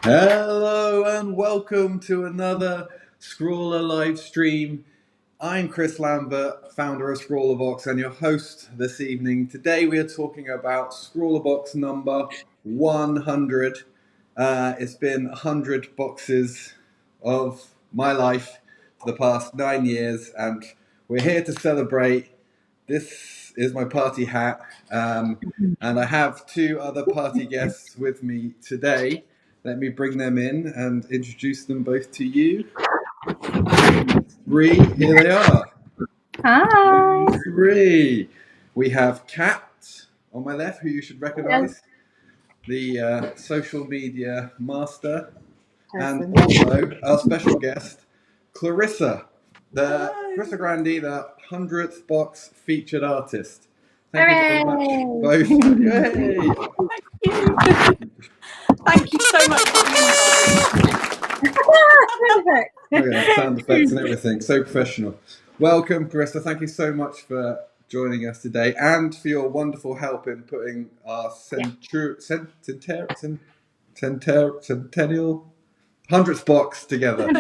Hello and welcome to another Scrawler live stream. I'm Chris Lambert, founder of ScrawlrBox and your host this evening. Today we are talking about ScrawlrBox number 100. It's been 100 boxes of my life for the past 9 years, and we're here to celebrate. This is my party hat, and I have two other party guests with me today. Let me bring them in and introduce them both to you. Three, here they are. Hi. Three. We have Kat on my left, who you should recognise, the social media master, and also our special guest, Clarissa, Clarissa Grandi, the 100th box featured artist. Thank you very much, both. Yay. Thank you. Thank you so much for Look at that, sound effects and everything. So professional. Welcome, Clarissa. Thank you so much for joining us today and for your wonderful help in putting our centennial 100th box together.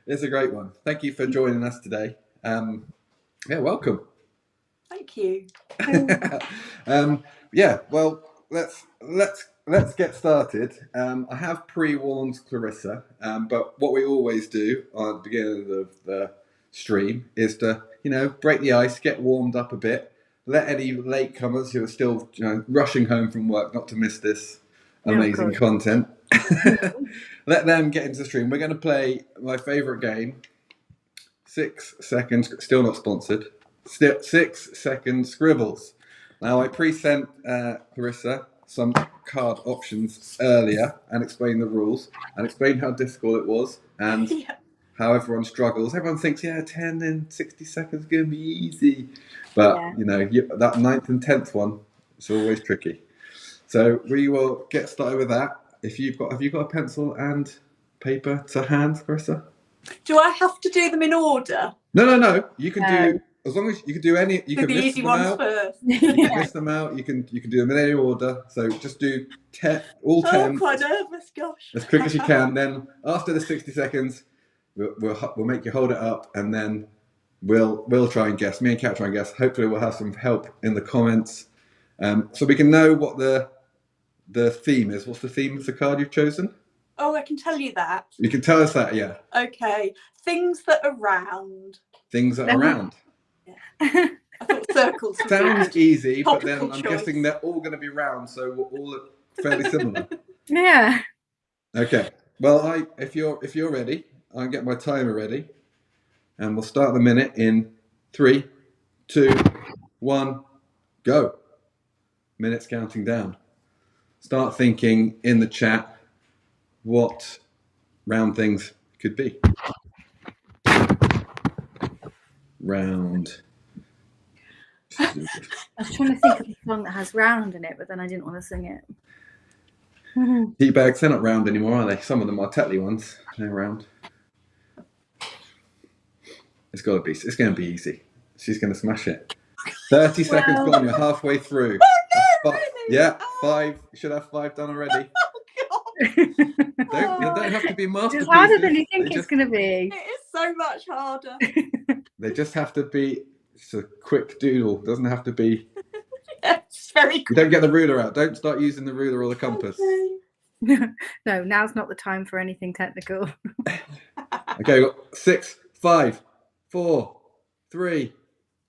It's a great one. Thank you for joining us today. Welcome. Thank you. Well, let's get started. I have pre-warned Clarissa, but what we always do at the beginning of the stream is to, break the ice, get warmed up a bit, let any latecomers who are still, rushing home from work not to miss this amazing content, let them get into the stream. We're going to play my favourite game, 6 seconds, still not sponsored, 6 second scribbles. Now, I pre-sent Clarissa some card options earlier and explained the rules and explained how difficult it was and how everyone struggles. Everyone thinks, 10 in 60 seconds is going to be easy. But, that 9th and 10th one, it's always tricky. So we will get started with that. Have you got a pencil and paper to hand, Clarissa? Do I have to do them in order? No. You can do, as long as you can do any, you can the list easy them ones out. First. You can list them out. You can do them in any order. So just do all 10. I'm quite nervous, gosh. As quick as you can. Then after the 60 seconds, we'll make you hold it up, and then we'll try and guess. Me and Kat try and guess. Hopefully, we'll have some help in the comments, so we can know what the theme is. What's the theme of the card you've chosen? Oh, I can tell you that. You can tell us that, yeah. Okay, things that are round. Things that are round. Yeah. I thought circles. Sounds easy, but Topical then I'm choice. guessing they're all going to be round, so we're all fairly similar. Yeah. Okay. Well, if you're ready, I'll get my timer ready, and we'll start the minute in 3, 2, 1, go. Minutes counting down. Start thinking in the chat what round things could be. Round. I was trying to think of a song that has round in it, but then I didn't want to sing it. Tea bags, they're not round anymore, are they? Some of them are Tetley ones. They're round. It's going to be easy. She's going to smash it. 30 seconds gone, you're halfway through. really? Yeah, Oh. 5. You should have 5 done already. Oh, God. They don't have to be masterpieces. It's harder than you think it's going to be. It is so much harder. They just have to be just a quick doodle. Doesn't have to be. It's very You don't get the ruler out. Don't start using the ruler or the compass. Okay. No, now's not the time for anything technical. Okay, we've got 6, 5, 4, 3,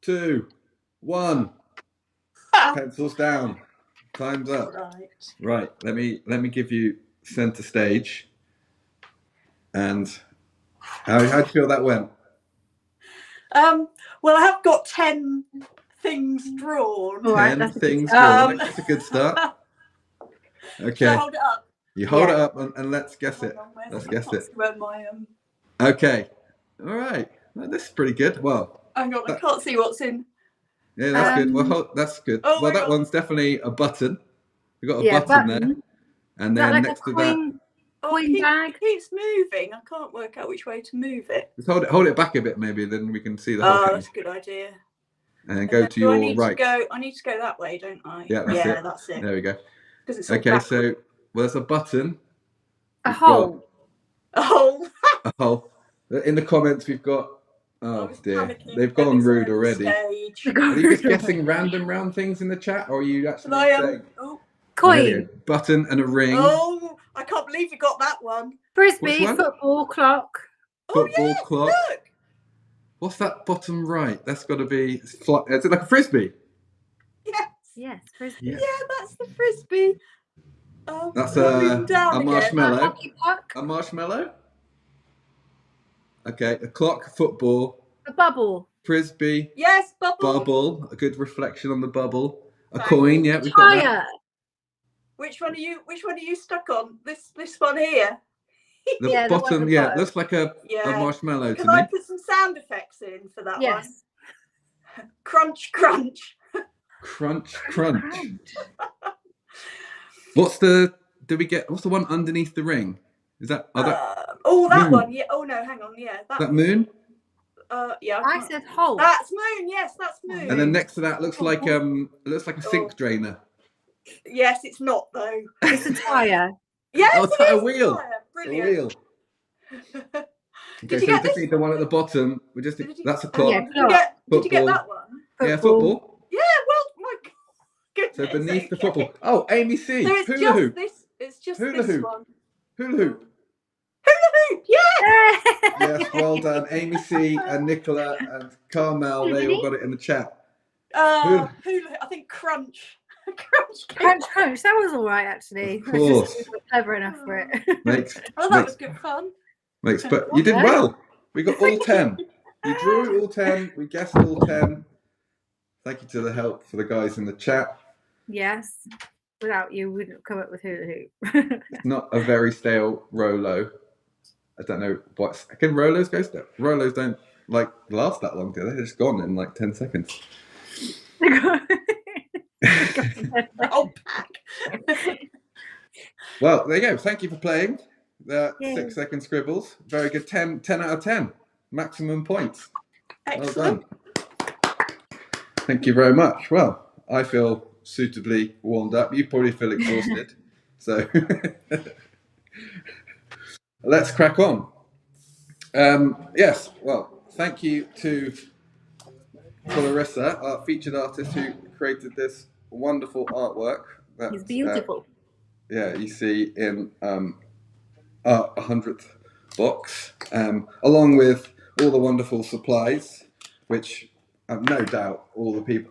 2, 1. Pencils down. Time's up. Right. Let me give you center stage. And how do you feel that went? Well, I have got 10 things drawn. 10 things drawn. That's a good start. Okay. Shall I hold it up? You hold it up and let's guess it. Let's guess it. Where my, Okay. All right. Well, this is pretty good. Well, hang on, I can't see what's in. yeah, that's good. Well, that's good. Oh, well, that one's definitely a button. We've got a button there. And then like next to that, coin bag. It keeps moving. I can't work out which way to move it. just hold it back a bit, maybe. Then we can see the whole Oh, thing. that's a good idea. And then go to your right. I need to go that way, don't I? Yeah, that's it. There we go. It's Okay, so there's a button. A hole. A hole. A hole. In the comments, we've got. Oh dear, panicking. they've gone rude already. Are you just guessing random round things in the chat, or are you actually saying? Coin. Button and a ring. Oh, I can't believe you got that one. Frisbee, football, clock. Football, clock. Look. What's that bottom right? That's got to be. Is it like a frisbee? Yes, frisbee. Yeah, that's the frisbee. That's a marshmallow. A marshmallow. Okay, a clock, football. A bubble. Frisbee. Yes, bubble. Bubble. A good reflection on the bubble. A coin. Yeah, we've got that. Which one are you stuck on? This one here. The bottom, looks like a marshmallow to me. Can I put some sound effects in for that one? Crunch, crunch. Crunch, crunch. What's the one underneath the ring? Is that that moon? one? Yeah. Oh no, hang on. Yeah, that moon. Yeah. I said hole. That's moon. Yes, that's moon. And then next to that looks like a sink drainer. Yes, it's not though. It's a tire. Yes, a wheel. Brilliant. A wheel. Okay, so we just need the one at the bottom. That's a clock. Did you get that one? Yeah, football. Yeah, well, my goodness. So beneath the football. Oh, Amy C. So it's hula hoop. It's just hula this hoop. one. Hula hoop. Hula hoop, yeah. Yes, well done. Amy C and Nicola and Carmel, they all got it in the chat. Hula hoop, I think crunch. Crunch. That was all right, actually. Of course. Just clever enough for it. That was good fun. But you did well. We got all 10. You drew all 10. We guessed all 10. Thank you to the help for the guys in the chat. Yes. Without you, we wouldn't have come up with hula hoop. It's not a very stale Rolo. I don't know what. Can Rolos go stale? Rolos don't last that long, do they? They're just gone in 10 seconds. Well, there you go. Thank you for playing the 6-second scribbles. Very good. 10 out of 10. Maximum points. Excellent. Well done. Thank you very much. Well, I feel suitably warmed up. You probably feel exhausted. So let's crack on. Yes. Well, thank you to Clarissa, our featured artist who created this wonderful artwork. It's beautiful. You see in our 100th box, along with all the wonderful supplies, which I've no doubt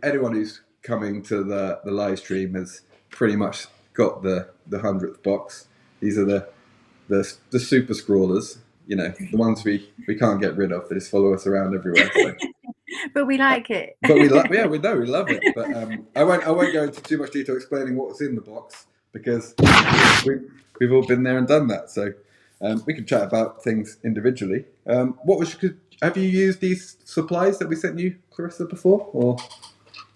anyone who's coming to the live stream has pretty much got the 100th box. These are the super scrawlers, the ones we can't get rid of. They just follow us around everywhere. So. But we like it. But we love it. But I won't go into too much detail explaining what's in the box because we've all been there and done that. So we can chat about things individually. Have you used these supplies that we sent you, Clarissa, before? Or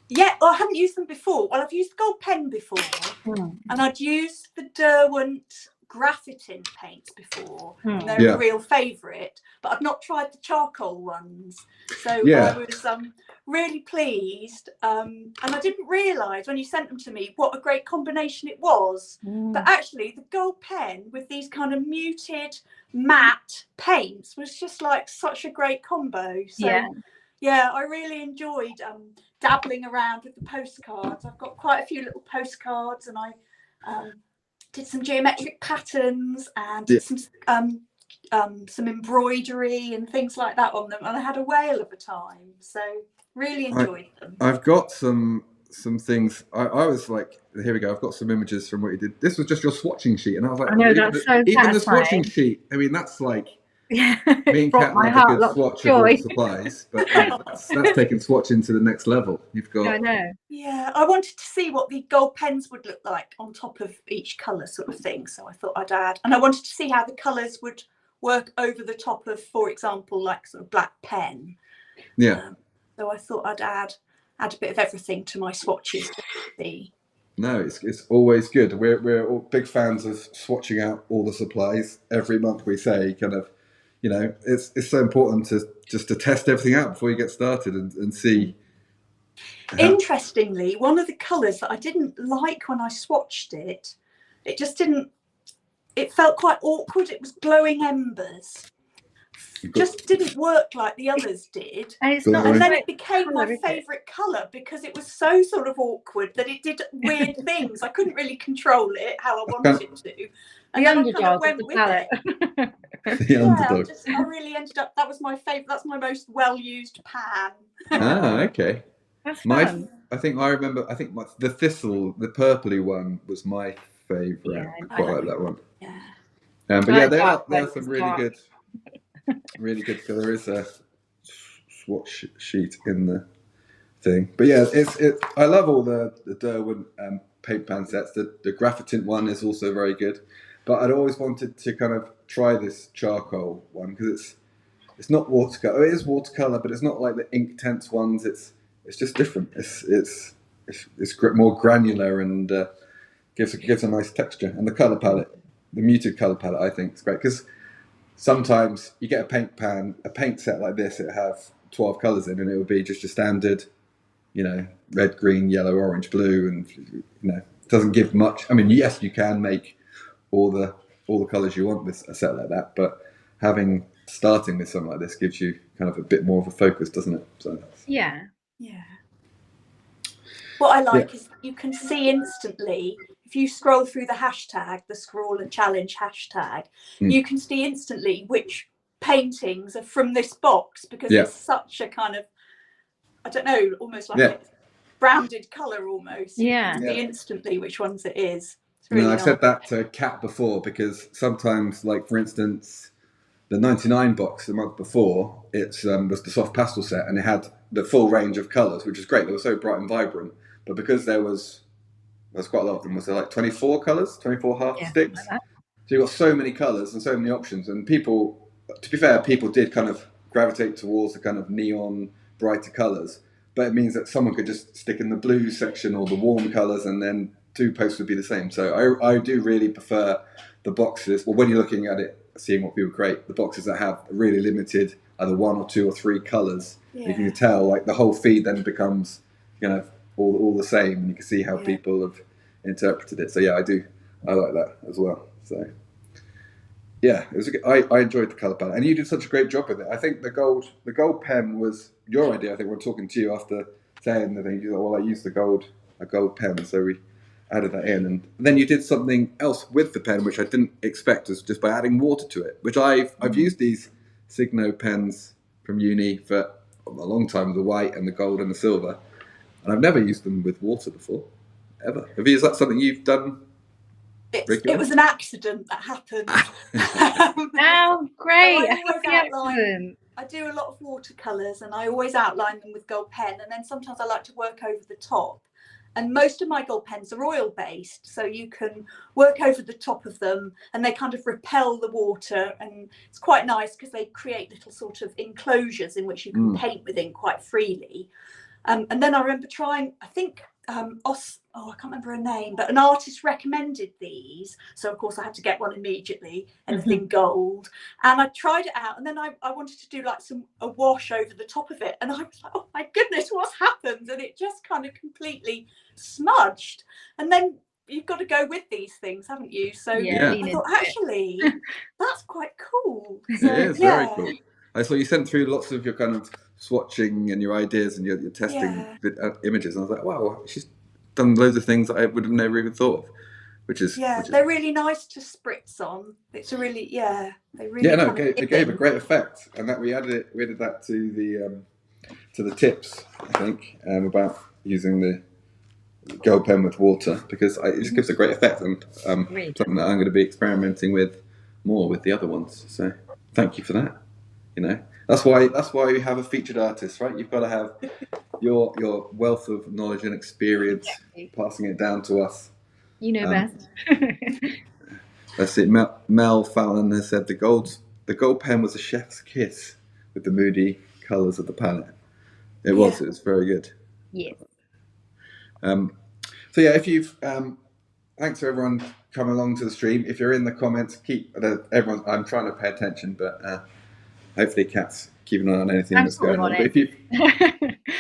yeah, I haven't used them before. Well, I've used the gold pen before, and I'd used the Derwent graphitin paints before, Hmm. and they're a real favourite, but I've not tried the charcoal ones. So I was really pleased, and I didn't realise when you sent them to me what a great combination it was. But actually the gold pen with these kind of muted matte paints was just like such a great combo. So yeah, I really enjoyed dabbling around with the postcards. I've got quite a few little postcards, and I did some geometric patterns and did some embroidery and things like that on them, and I had a whale of a time. So really enjoyed them. I've got some things. I was like, here we go. I've got some images from what you did. This was just your swatching sheet, and I was like, I know, that's so even the satisfying. swatching sheet. I mean, that's like. Yeah, Me and Kat love a good swatch of all the supplies, but that's taking swatching to the next level. You've got. I know. Yeah, I wanted to see what the gold pens would look like on top of each colour, sort of thing. So I thought I'd add, and I wanted to see how the colours would work over the top of, for example, like sort of black pen. Yeah. So I thought I'd add a bit of everything to my swatches to see. No, it's always good. We're all big fans of swatching out all the supplies. Every month we say kind of. You know, it's so important to test everything out before you get started and see. Interestingly, one of the colours that I didn't like when I swatched it, it just didn't. It felt quite awkward. It was glowing embers. Just didn't work like the others did. And it's not. And then it became my favourite colour because it was so sort of awkward that it did weird things. I couldn't really control it how I wanted it to. And the then underdog I kind of went of the with palette. it. The underdog. I really ended up. That was my favourite. That's my most well-used pan. Okay. That's fun. I think the thistle, the purpley one, was my favourite. Yeah, I quite like that one. Yeah. But yeah, there are some really good. Because there is a swatch sheet in the thing. But yeah, I love all the Derwent paint pan sets. The graphitin one is also very good. But I'd always wanted to kind of try this charcoal one because it's not watercolor. It is watercolor, but it's not like the ink tense ones. It's just different. It's more granular and gives a nice texture. And the color palette, the muted color palette, I think is great because sometimes you get a paint set like this. It have 12 colors in, and it would be just your standard, red, green, yellow, orange, blue, and it doesn't give much. I mean, yes, you can make all the colours you want with a set like that, but starting with something like this gives you kind of a bit more of a focus, doesn't it? So yeah. What I like is you can see instantly if you scroll through the hashtag, the Scrawler Challenge hashtag, you can see instantly which paintings are from this box because it's such a kind of, I don't know, almost like a branded colour almost. Yeah. You can see instantly which ones it is. Really I've said that to Kat before because sometimes, like for instance, the 99 box the month before, it was the soft pastel set and it had the full range of colours, which is great. They were so bright and vibrant, but because there's quite a lot of them, was there like 24 colours, 24 half sticks? Like so you've got so many colours and so many options, and people, to be fair, people did kind of gravitate towards the kind of neon, brighter colours, but it means that someone could just stick in the blue section or the warm colours and then 2 posts would be the same. So I do really prefer the boxes. Well, when you're looking at it, seeing what people create, the boxes that have really limited either 1 or 2 or 3 colours. You can tell, like the whole feed then becomes, all the same, and you can see how people have interpreted it. So yeah, I like that as well. So yeah, it was I enjoyed the colour palette, and you did such a great job with it. I think the gold pen was your idea. I think we're talking to you after saying the thing. You thought, well, I used a gold pen, so we added that in, and then you did something else with the pen which I didn't expect, was just by adding water to it, which I've used these Signo pens from uni for a long time, the white and the gold and the silver, and I've never used them with water before, ever. Is that something you've done? It was an accident that happened. Oh, great. I do a lot of watercolours and I always outline them with gold pen, and then sometimes I like to work over the top. And most of my gold pens are oil-based, so you can work over the top of them and they kind of repel the water, and it's quite nice because they create little sort of enclosures in which you can paint within quite freely. And then I remember trying, I think I can't remember her name, but an artist recommended these. So of course I had to get one immediately, anything gold. And I tried it out, and then I wanted to do like a wash over the top of it. And I was like, oh my goodness, what's happened? And it just kind of completely smudged. And then you've got to go with these things, haven't you? So I thought, actually, that's quite cool. So, it is very cool. I saw you sent through lots of your kind of swatching and your ideas and your testing images. And I was like, wow, she's done loads of things that I would have never even thought of. Which is they're really nice to spritz on. It's a really they really it gave a great effect, and that we added that to the tips, I think, about using the gold pen with water, because it just gives a great effect, and something that I'm going to be experimenting with more with the other ones. So thank you for that. That's why we have a featured artist, right? You've got to have your wealth of knowledge and experience, passing it down to us. You know best. That's it. Mel Fallon has said the gold pen was a chef's kiss with the moody colours of the palette. It was very good. Yeah. So if you've thanks for everyone coming along to the stream. If you're in the comments, everyone. I'm trying to pay attention, but hopefully Kat's keeping an eye on anything that's going on. But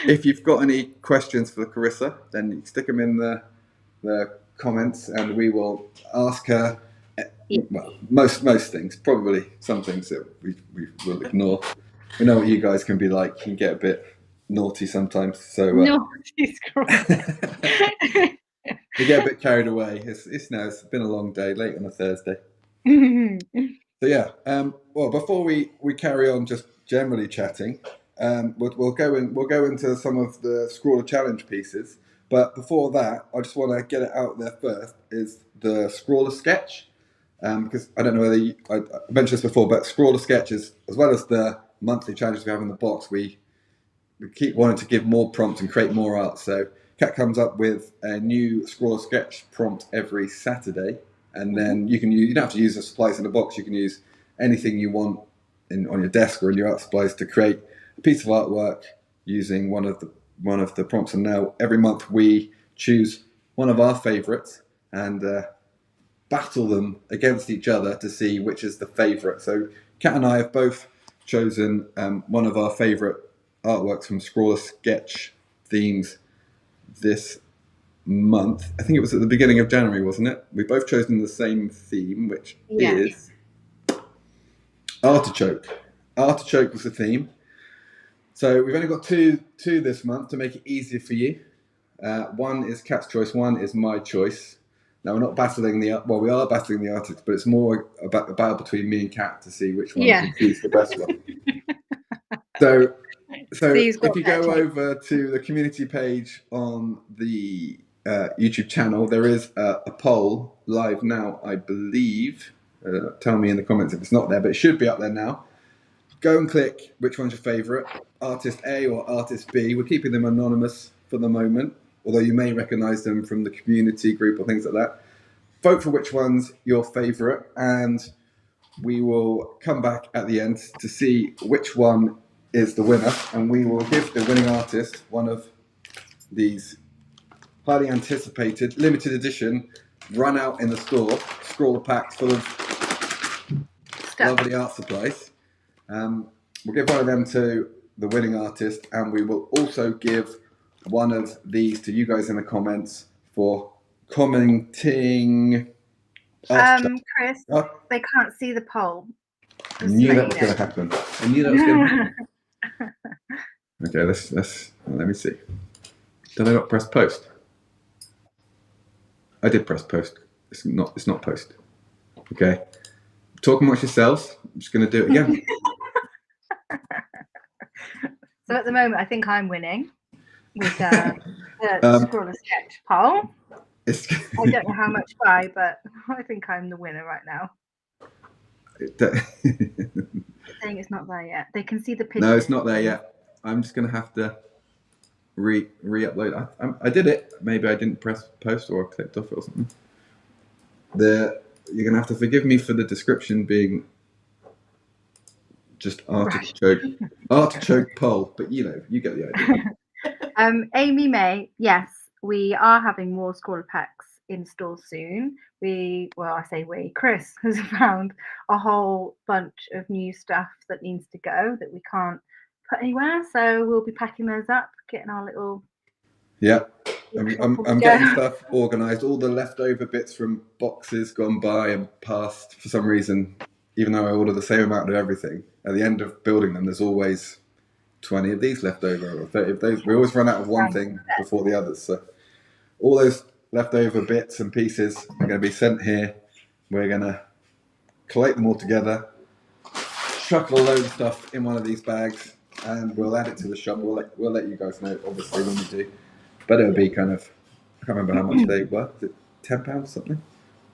if you've got any questions for Carissa, then you stick them in the comments, and we will ask her. Well, most things, probably some things that we will ignore. We know what you guys can be like. You can get a bit naughty sometimes. So naughty. You get a bit carried away. It's been a long day, late on a Thursday. So well, before we carry on, just generally chatting, we'll go into some of the Scrawler Challenge pieces. But before that, I just want to get it out there first, is the Scrawler Sketch. Because I don't know whether I mentioned this before, but Scrawler Sketches, as well as the monthly challenges we have in the box, we keep wanting to give more prompts and create more art. So Kat comes up with a new Scrawler Sketch prompt every Saturday, and then you don't have to use the supplies in the box. You can use anything you want on your desk or in your art supplies to create a piece of artwork using one of the prompts. And now every month we choose one of our favourites and battle them against each other to see which is the favourite. So Kat and I have both chosen one of our favourite artworks from Scrawler Sketch themes this month. I think it was at the beginning of January, wasn't it? We've both chosen the same theme, which is Artichoke. Artichoke was the theme. So we've only got two this month to make it easier for you. One is Kat's choice, one is my choice. Now we're not battling we are battling the artists, but it's more about the battle between me and Kat to see which one is the best one. So if you go over to the community page on the YouTube channel, there is a poll live now, I believe. Tell me in the comments if it's not there, but it should be up there now. Go and click which one's your favourite, artist A or artist B. We're keeping them anonymous for the moment, although you may recognise them from the community group or things like that. Vote for which one's your favourite, and we will come back at the end to see which one is the winner, and we will give the winning artist one of these highly anticipated limited edition run out in the store Scrawler packs full of lovely art supplies. We'll give one of them to the winning artist, and we will also give one of these to you guys in the comments for commenting. Chris, they can't see the poll. I knew that was going to happen. Okay, let me see. Did I not press post? I did press post. It's not post. Okay. Talk amongst yourselves. I'm just going to do it again. So at the moment, I think I'm winning with the Scrawler Sketch poll. I don't know how much by, but I think I'm the winner right now. Saying it's not there yet. They can see the picture. No, it's not there yet. I'm just going to have to re-upload. I did it. Maybe I didn't press post or I clicked off it or something. You're going to have to forgive me for the description being just artichoke poll, but you get the idea. Amy May, yes, we are having more Scrawler packs in store soon. Chris has found a whole bunch of new stuff that needs to go that we can't put anywhere. So we'll be packing those up, getting our little... Yeah, I'm getting stuff organised. All the leftover bits from boxes gone by and past, for some reason, even though I order the same amount of everything, at the end of building them, there's always 20 of these left over, or 30 of those. We always run out of one thing before the others. So all those leftover bits and pieces are going to be sent here. We're going to collect them all together, chuck a load of stuff in one of these bags, and we'll add it to the shop. We'll let you guys know, obviously, when we do. But it'll be kind of, I can't remember how much they were. Was it £10 or something?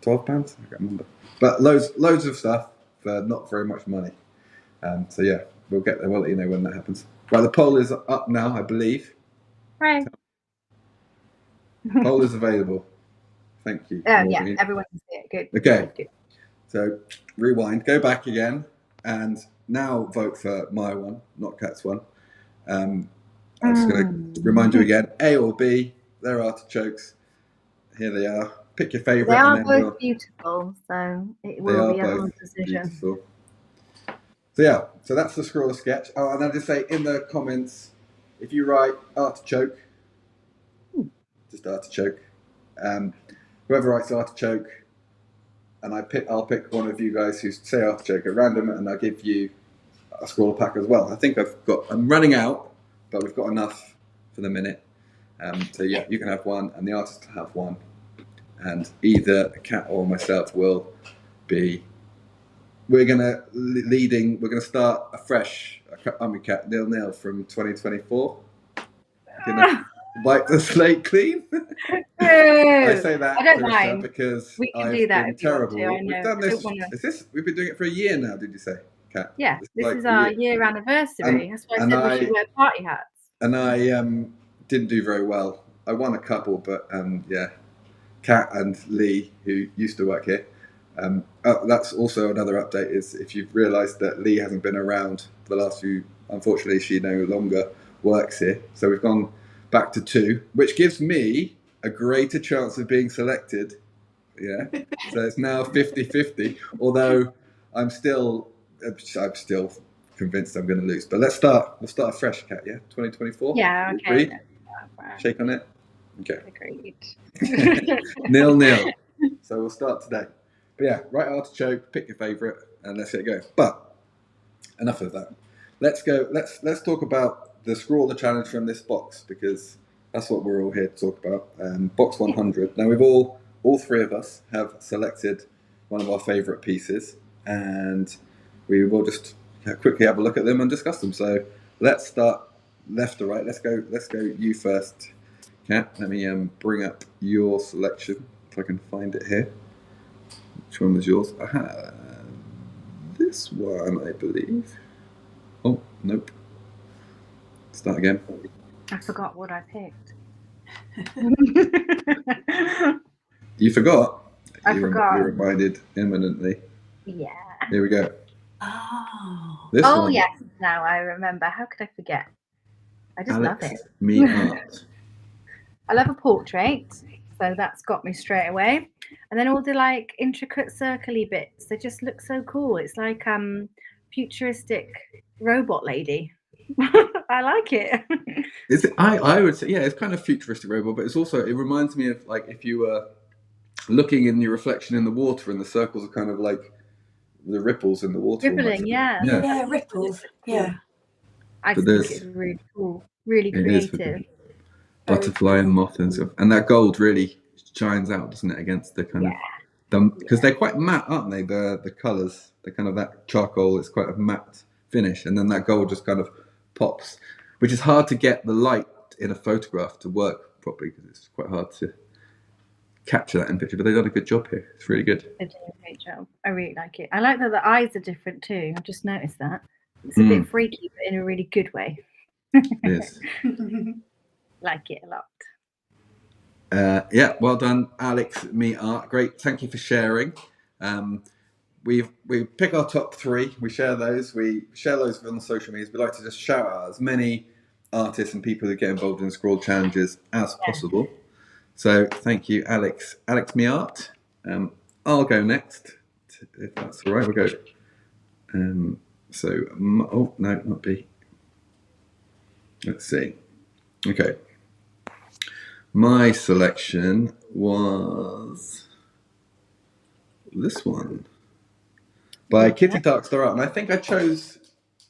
£12? I can't remember. But loads of stuff for not very much money. So yeah, we'll get there. We'll let you know when that happens. Right, the poll is up now, I believe. Right. Poll is available. Thank you. Oh, yeah, everyone can see it. Good. Okay. Good. So rewind, go back again, and now vote for my one, not Kat's one. I'm just going to remind you again, A or B, they're artichokes. Here they are. Pick your favourite. They are both beautiful, so it will be a hard decision. Beautiful. So yeah, so that's the Scrawler sketch. Oh, and I'll just say in the comments, if you write artichoke, just artichoke, whoever writes artichoke, and I'll pick one of you guys who say artichoke at random, and I'll give you a Scrawler pack as well. I think I'm running out, but we've got enough for the minute. So yeah, you can have one, and the artist will have one, and either Kat or myself will be. We're gonna start afresh. I'm with Kat 0-0 from 2024. Gonna wipe the slate clean. I say that I don't mind because we can I've do that been terrible. We've done this. We've been doing it for a year now. Did you say, Kat? Yeah, this is our year anniversary. That's why I said we should wear party hats. And I didn't do very well. I won a couple, but yeah, Kat and Lee, who used to work here. That's also another update. Is if you've realised that Lee hasn't been around for the last few. Unfortunately, she no longer works here. So we've gone back to 2, which gives me a greater chance of being selected. Yeah, so it's now 50-50. Although I'm still convinced I'm going to lose. But we'll start afresh, Kat. Yeah, 2024. Yeah, okay. Shake on it. Okay. Agreed. 0-0. So we'll start today. But yeah, write artichoke, pick your favourite, and let's get going. But enough of that. Let's go. Let's talk about the Scrawler challenge from this box, because that's what we're all here to talk about. Box 100. Now we've all 3 of us have selected one of our favourite pieces, and we will just quickly have a look at them and discuss them. So let's start left to right. Let's go you first, Kat. Let me bring up your selection if I can find it here. Which one was yours? I have this one, I believe. Oh, nope. Start again. I forgot what I picked. You forgot? I forgot. You reminded imminently. Yeah. Here we go. Oh. This one. Yes. Now I remember. How could I forget? I just love it. Me art. I love a portrait, so that's got me straight away. And then all the intricate circly bits, they just look so cool. It's like futuristic robot lady. I like it. I would say, yeah, it's kind of futuristic robot, but it reminds me of if you were looking in your reflection in the water, and the circles are kind of like the ripples in the water. Rippling, yeah. Yeah, ripples. Yeah. I think it's really cool, really creative. Butterfly and moth and stuff, and that gold really shines out, doesn't it, against the kind of because they're quite matte, aren't they? The colours, they're kind of that charcoal. It's quite a matte finish, and then that gold just kind of pops, which is hard to get the light in a photograph to work properly, because it's quite hard to capture that in picture. But they've done a good job here. It's really good. They did a great job. I really like it. I like that the eyes are different too. I've just noticed that. It's a bit freaky, but in a really good way. Yes. Like it a lot. Yeah, well done, Alex. Me art, great. Thank you for sharing. We pick our top 3. We share those. We share those on the social medias. We like to just shout out as many artists and people who get involved in Scrawl challenges as possible. So thank you, Alex. Alex Miart. I'll go next, if that's all right. We'll go. Oh no, not B. Let's see. Okay. My selection was this one by Kitty Darkstar Art, and I think I chose.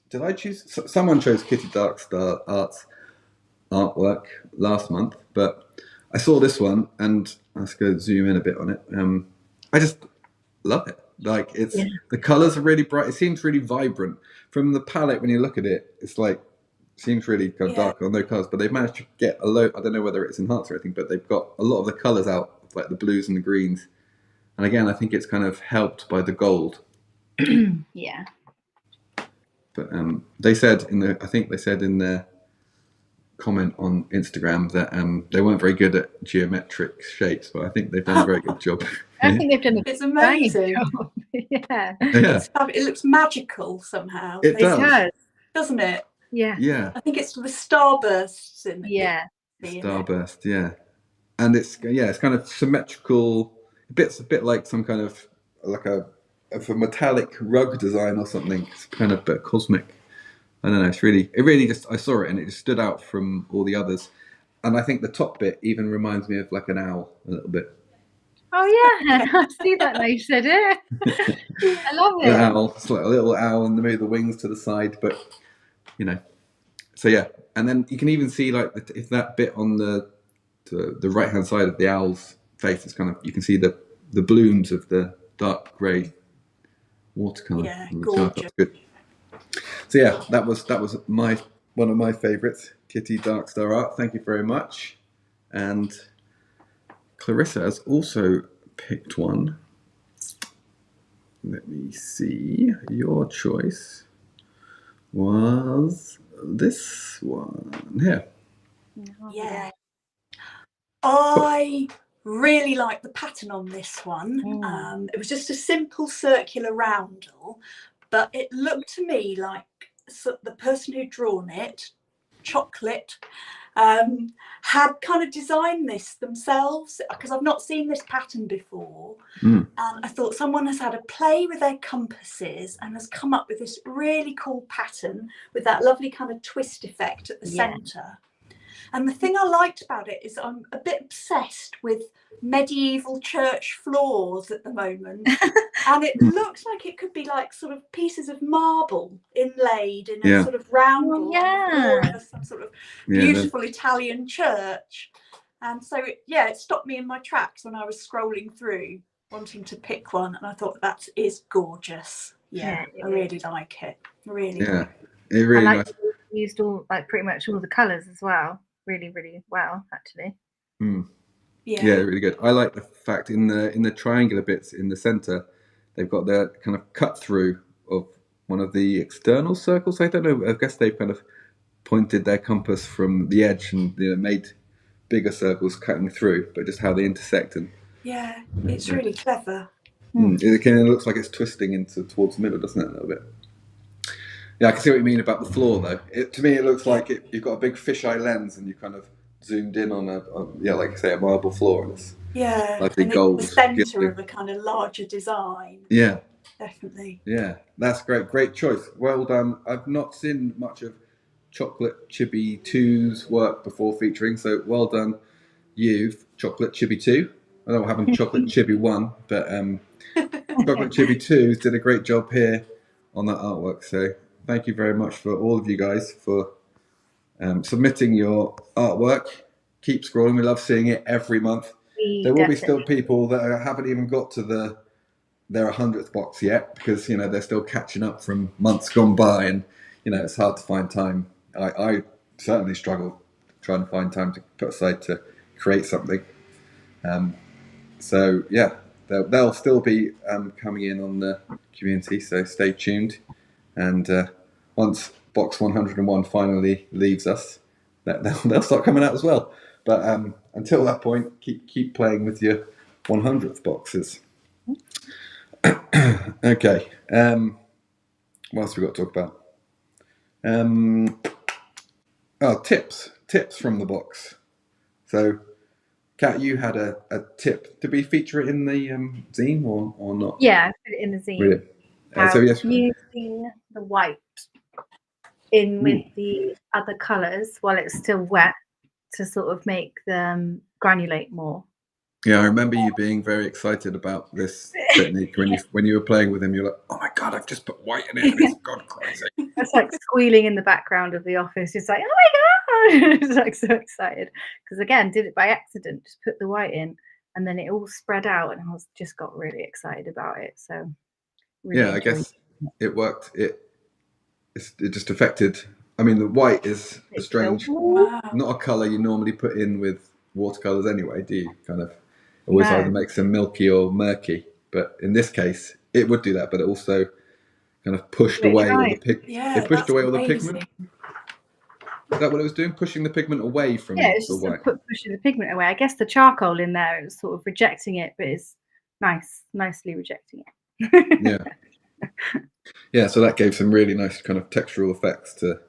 Did I choose? Someone chose Kitty Darkstar Art's artwork last month, but I saw this one, and let's go zoom in a bit on it. I just love it. Like the colors are really bright. It seems really vibrant from the palette when you look at it. It's like seems really kind of dark on no colors, but they've managed to get a low. I don't know whether it's enhanced or anything, but they've got a lot of the colors out, like the blues and the greens. And again, I think it's kind of helped by the gold. Yeah. But they said I think they said in their comment on Instagram that they weren't very good at geometric shapes, but I think they've done a very good job. I think they've done a It's amazing. job. Yeah. It looks magical somehow. It does. Doesn't it? Yeah. Yeah. I think it's the starbursts in it. Yeah. Starburst, yeah. And it's kind of symmetrical. It's a bit like some kind of like a metallic rug design or something. It's kind of a bit cosmic. I don't know. It really just, I saw it and it just stood out from all the others. And I think the top bit even reminds me of like an owl a little bit. Oh yeah, I see that now you said it. I love it. An owl, it's like a little owl and maybe the wings to the side, but so yeah. And then you can even see like if that bit on the right hand side of the owl's face is kind of, you can see the blooms of the dark grey watercolor. Yeah, gorgeous. Good. So yeah, that was one of my favourites, Kitty Darkstar Art. Thank you very much. And Clarissa has also picked one. Let me see. Your choice was this one here. Yeah. I really like the pattern on this one. It was just a simple circular roundel, but it looked to me like the person who'd drawn it, Chocolate, had kind of designed this themselves, because I've not seen this pattern before. And I thought someone has had a play with their compasses and has come up with this really cool pattern with that lovely kind of twist effect at the centre. And the thing I liked about it is I'm a bit obsessed with medieval church floors at the moment. And it looks like it could be like sort of pieces of marble inlaid in a sort of roundel on the floor of some sort of beautiful Italian church. And so it stopped me in my tracks when I was scrolling through wanting to pick one, and I thought that is gorgeous. I really like it. Really like it. It really nice. Used all pretty much all the colours as well. Really, really well, actually. Yeah, really good. I like the fact in the triangular bits in the centre, they've got the kind of cut through of one of the external circles. I don't know. I guess they've kind of pointed their compass from the edge and made bigger circles cutting through, but just how they intersect and. Yeah, it's really clever. It kind of looks like it's twisting towards the middle, doesn't it, a little bit? Yeah, I can see what you mean about the floor, though. To me, it looks like you've got a big fisheye lens and you kind of zoomed in on like I say, a marble floor. And it's lovely gold. It's the centre of a kind of larger design. Yeah. Definitely. Yeah, that's great. Great choice. Well done. I've not seen much of Chocolate Chibi 2's work before featuring, so well done you, Chocolate Chibi 2. I don't know what happened to Chocolate Chibi 1, but Chocolate Chibi 2 did a great job here on that artwork, so thank you very much for all of you guys for submitting your artwork. Keep scrolling. We love seeing it every month. There will be still people that haven't even got to their 100th box yet, because they're still catching up from months gone by, and it's hard to find time. I certainly struggle trying to find time to put aside to create something. So yeah, they'll still be coming in on the community, so stay tuned. And once box 101 finally leaves us, they'll start coming out as well. But until that point, keep playing with your 100th boxes. Okay. What else have we got to talk about? Tips from the box. So Kat, you had a tip. Did we feature it in the zine or not? Yeah, I put it in the zine. Really? So yes. Using the white in with the other colours while it's still wet to sort of make them granulate more. Yeah, I remember you being very excited about this technique when you were playing with him. You're like, "Oh my god, I've just put white in it, and it's gone crazy." It's like squealing in the background of the office. It's like, oh my god! It's like so excited because again, did it by accident. Just put the white in, and then it all spread out, and I just got really excited about it. So really yeah, I guess it worked. It just affected. I mean, the white is a strange, not a color you normally put in with watercolors anyway, do you? Kind of always either makes them milky or murky. But in this case, it would do that, but it also kind of pushed away all the it pushed away all the pigment. Is that what it was doing? Pushing the pigment away from the white? Pushing the pigment away. I guess the charcoal in there, it was sort of rejecting it, but it's nicely rejecting it. Yeah, so that gave some really nice kind of textural effects to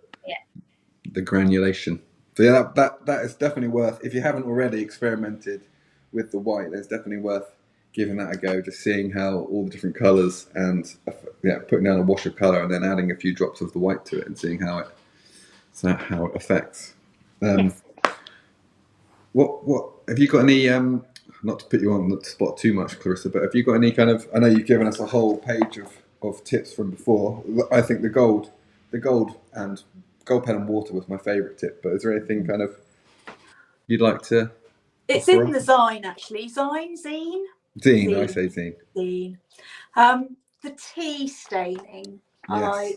the granulation. So yeah, that is definitely worth, if you haven't already experimented with the white, it's definitely worth giving that a go, just seeing how all the different colours and putting down a wash of colour and then adding a few drops of the white to it and seeing how it affects. What have you got any? Not to put you on the spot too much, Clarissa, but have you got any kind of? I know you've given us a whole page of tips from before. I think the gold and gold pen and water was my favourite tip. But is there anything kind of you'd like to? It's in the zine actually. Zine. I say zine. Zine. The tea staining. Yes.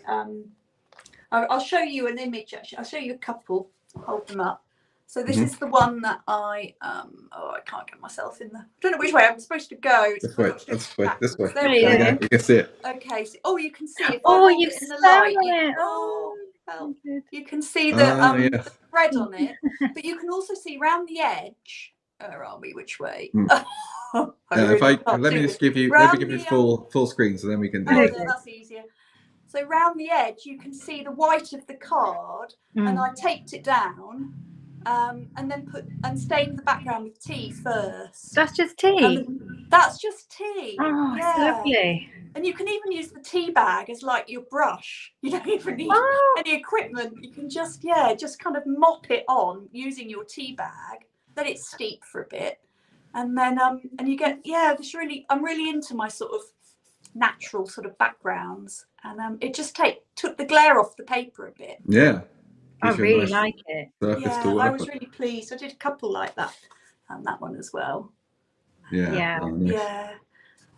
I'll show you an image actually. I'll show you a couple. Hold them up. So this is the one that I can't get myself in the. I don't know which way I'm supposed to go. This way. This way. There we go. You can see it. Okay. So, you can see it. You've in the light. it. You can see the yes. thread on it, but you can also see around the edge. Where are we? Which way? Let me give you full screen, so then we can do it. Yeah, that's easier. So round the edge, you can see the white of the card, and I taped it down, and then stained the background with tea first. That's just tea. That's just tea. Oh, it's lovely. And you can even use the tea bag as like your brush. You don't even need any equipment. You can just kind of mop it on using your tea bag. Let it steep for a bit, and then and you get this really. I'm really into my sort of natural sort of backgrounds, and it just took the glare off the paper a bit. Yeah, I really like it. I was really pleased. I did a couple like that, and that one as well. Yeah. Oh, nice. Yeah.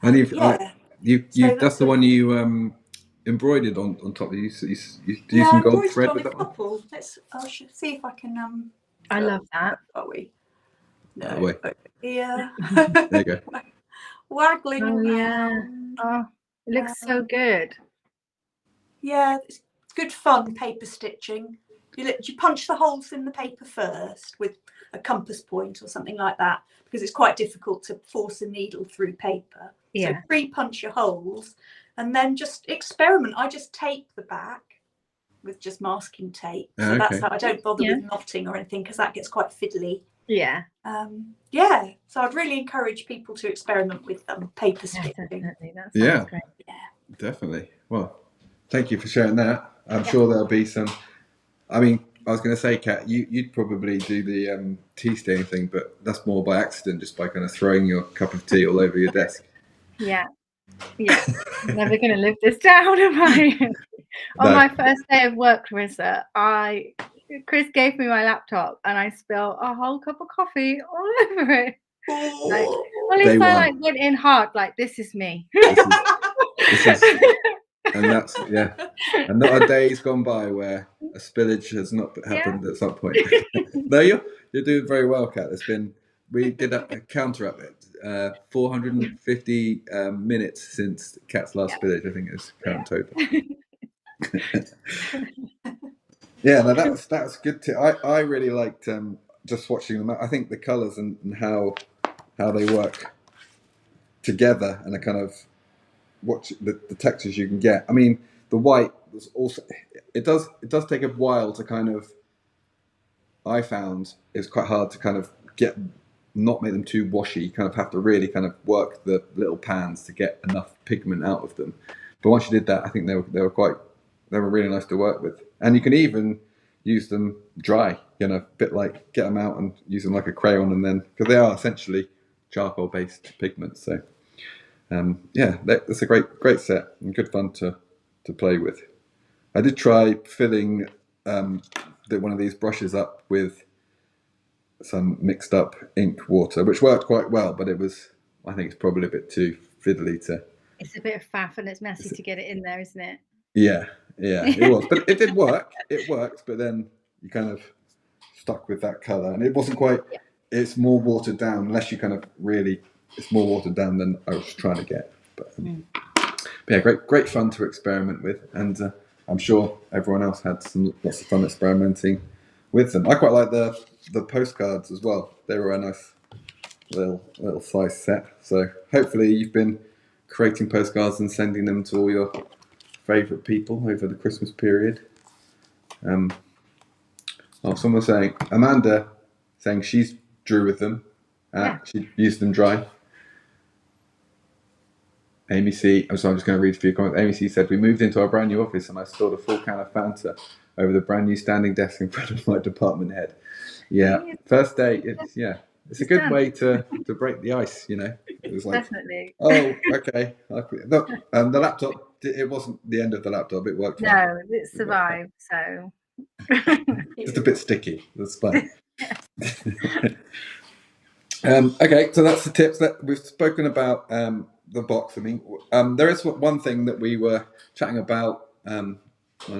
And that's the one you embroidered on top. You use some gold thread with that one. I'll see if I can. I love that. Are we? No. That way. Yeah. There you go. Waggling. Oh yeah. Oh, it looks so good. Yeah, it's good fun paper stitching. You punch the holes in the paper first with a compass point or something like that, because it's quite difficult to force a needle through paper. Yeah. So pre-punch your holes and then just experiment. I just tape the back with just masking tape. So that's how I don't bother with knotting or anything, because that gets quite fiddly. Yeah. So I'd really encourage people to experiment with paper stitching. Definitely. That sounds great. Yeah, definitely. Well, thank you for sharing that. I'm sure there'll be some. I mean, I was going to say, Kat, you'd probably do the tea stain thing, but that's more by accident, just by kind of throwing your cup of tea all over your desk. Yeah. I'm never going to live this down, am I? On my first day of work, Clarissa, Chris gave me my laptop and I spilled a whole cup of coffee all over it. I went in hard, like, this is me. This is, and that's and not a day's gone by where a spillage has not happened at some point. No, you're doing very well, Kat. We did a counter up it. 450 minutes since Kat's last spillage, I think is current total. Yeah, no, that's good too. I really liked just watching them. I think the colours and how they work together, and the kind of the textures you can get. I mean, the white was also. It does take a while to kind of. I found it's quite hard to kind of get not make them too washy. You kind of have to really kind of work the little pans to get enough pigment out of them. But once you did that, I think they were really nice to work with. And you can even use them dry, you know, a bit like get them out and use them like a crayon, and then because they are essentially charcoal based pigments. So yeah, that's a great set and good fun to play with. I did try filling one of these brushes up with some mixed up ink water, which worked quite well, but I think it's probably a bit too fiddly to. It's a bit of faff and it's messy to get it in there, isn't it? Yeah, it was, but it did work. It worked, but then you kind of stuck with that colour, and it wasn't quite. Yeah. It's more watered down, unless you kind of really. It's more watered down than I was trying to get. But yeah, great fun to experiment with, and I'm sure everyone else had lots of fun experimenting with them. I quite like the postcards as well. They were a nice little size set. So hopefully you've been creating postcards and sending them to all your favourite people over the Christmas period. Someone was saying, Amanda saying she's drew with them. She used them dry. Amy C. I'm just going to read a few comments. Amy C. said, we moved into our brand new office and I stored a full can of Fanta over the brand new standing desk in front of my department head. Yeah, first day. It's a good way to break the ice, you know. It was like, definitely. Oh, okay. The laptop, it wasn't the end of the laptop. It worked. No, it survived. So just a bit sticky. That's fine. Okay, so that's the tips that we've spoken about. The box. I mean, there is one thing that we were chatting about. I know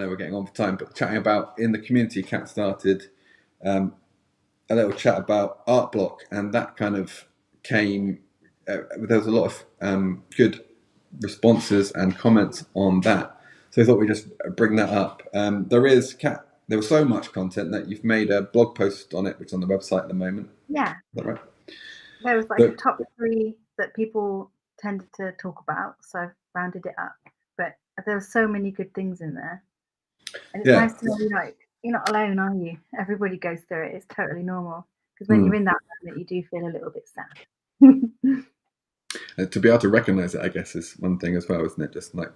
we're getting on for time, but chatting about in the community. Kat started a little chat about art block, and that kind of came. There was a lot of good responses and comments on that, so I thought we'd just bring that up. There was so much content that you've made a blog post on it, which is on the website at the moment. Yeah, is that right? There was like a top 3 that people tended to talk about, so I've rounded it up. But there were so many good things in there, and it's nice to know you're not alone, are you? Everybody goes through it. It's totally normal, because when you're in that moment, you do feel a little bit sad. To be able to recognise it, I guess, is one thing as well, isn't it? Just like,